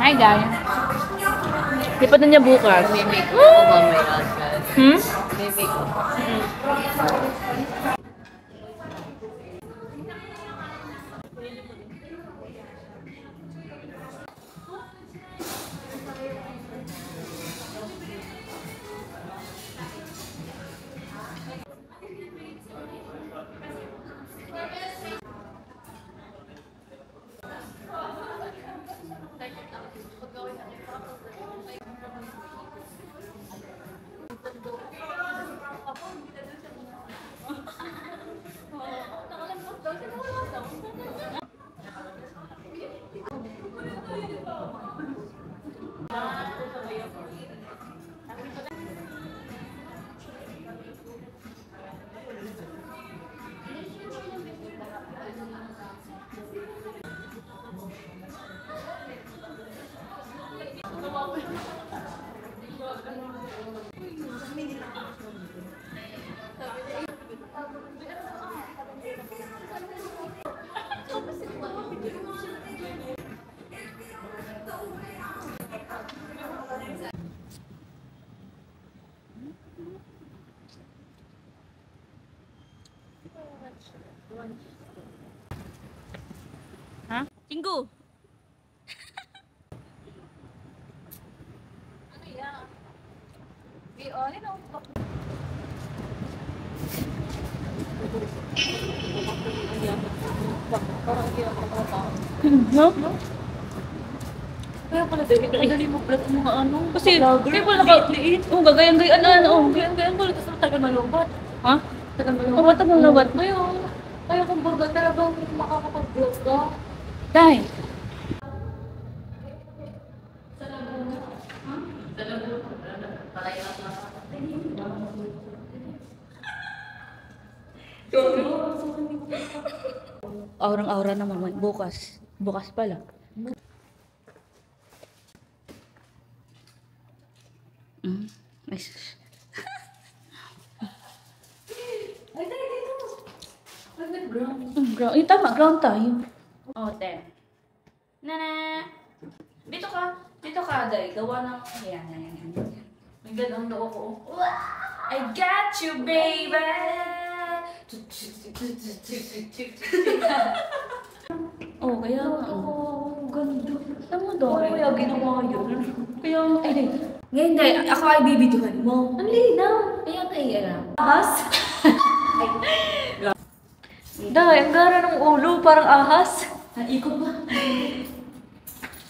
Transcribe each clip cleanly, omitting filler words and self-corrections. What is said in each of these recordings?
Hi guys. Lipat na niya bukas. May make up ako mamaya. Hmm? May make up ako. Ha? Cinggu. No? Kaya pala dali mo pala itong mga ano. Kasi, kaya pala naka-liit. Oo, gagayang-gayaan na ano. Gayang-gayang ko, tapos matagal malubat. Ha? Tagal Oo, malubat. matagal na ba't? Kaya kung baga talagang makakapag-vlog ka. Dahil. Aurang-aura naman. Bukas. Bukas pala. Nice. Ay, dali dito. Ground. Ground. Eh, tama. Ground tayo. Oh, 10. Nana. Dito ka. Dito ka, Day. Gawa ng... Yan. May ganang daw ako. I got you, baby! Oh, kaya nga. Oh, ganda. Tama daw. Kaya ginawa yun. Kaya, ay, Day. Ngayon, Day. Ako ay bibidyohan mo. Ang linaw. Kaya, Day, alam. Ahas? Dahil, ang gara ng ulo, parang ahas. Ikot ba?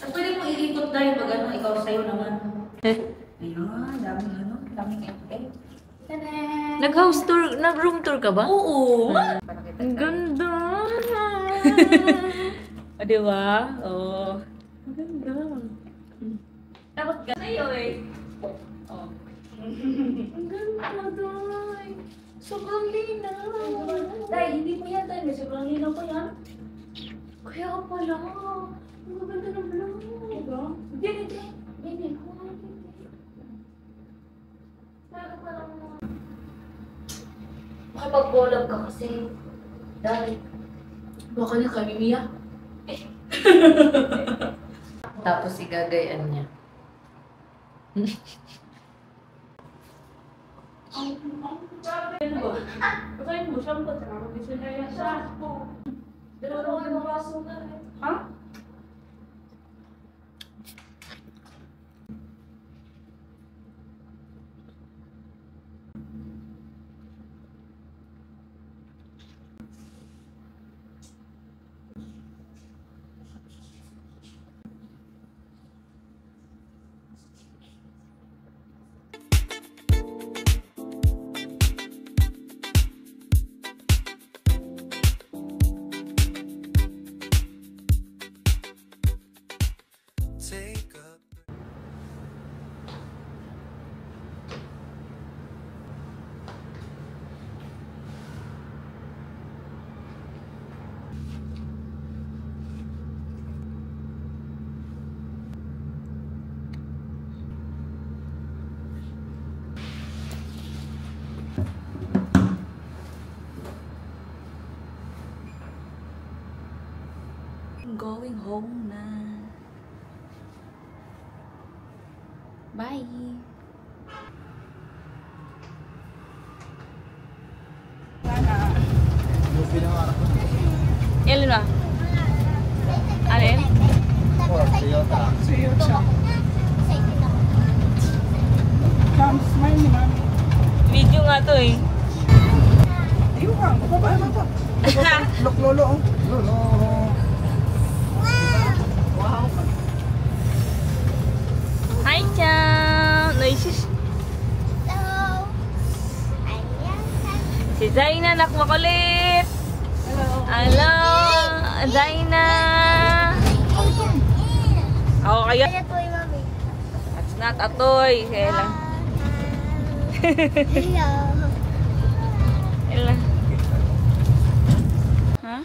Pwede mo iikot tayo pag ano, ikaw sa'yo naman. Ayun, daming ano, daming effect. Tada! Nag-house tour, nag-room tour ka ba? Oo! Ang ganda! O, diba? Oo. Ang ganda. Tapos ganda sa'yo eh. Oh. Ang ganda, Day. Sobrang linaw. Dahil hindi mo yan tayo, may sobrang linaw pa yan. Kaya pala. Ang ganda ng vlog. Diba? Hindi. Makipag-collab ka kasi. Dahil. Baka na kami Mia. Tapos igagayan niya. Pakain mo siyang ba't? Nakakabisa na yan siya. Dalawa na kayo makaso na eh. Ha? Going home na. Bye! Ilan ba? Alin? Video nga to eh. Lolo. Hi, Cham! Noises. Si Zaina, anak makulit! Hello! Zaina! Ako kayo. That's not a toy. Kaya lang. Kaya lang. Ha?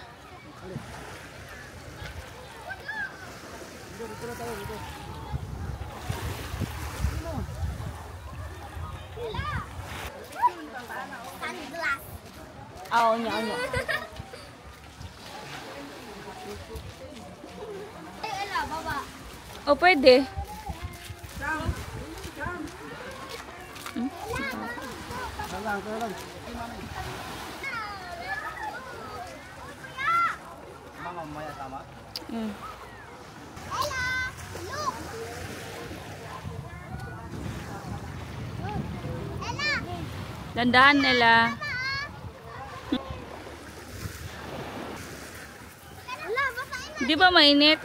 Oo, niya. O, pwede. Dandahan nila. Di ba mainit?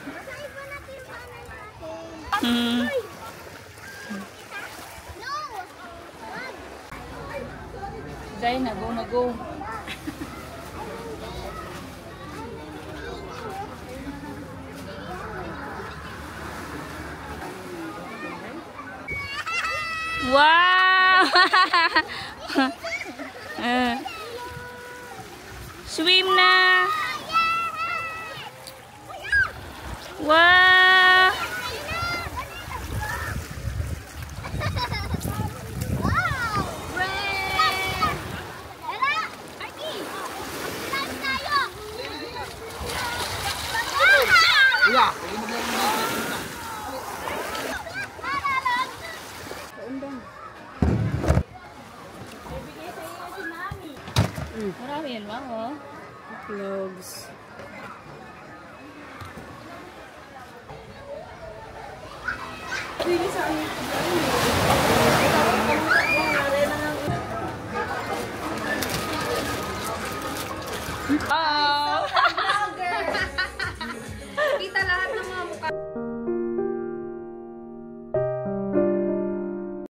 Dahil na go. Wow! Swim na! Wow! Marami yan, Ma'am, oh. Cloves.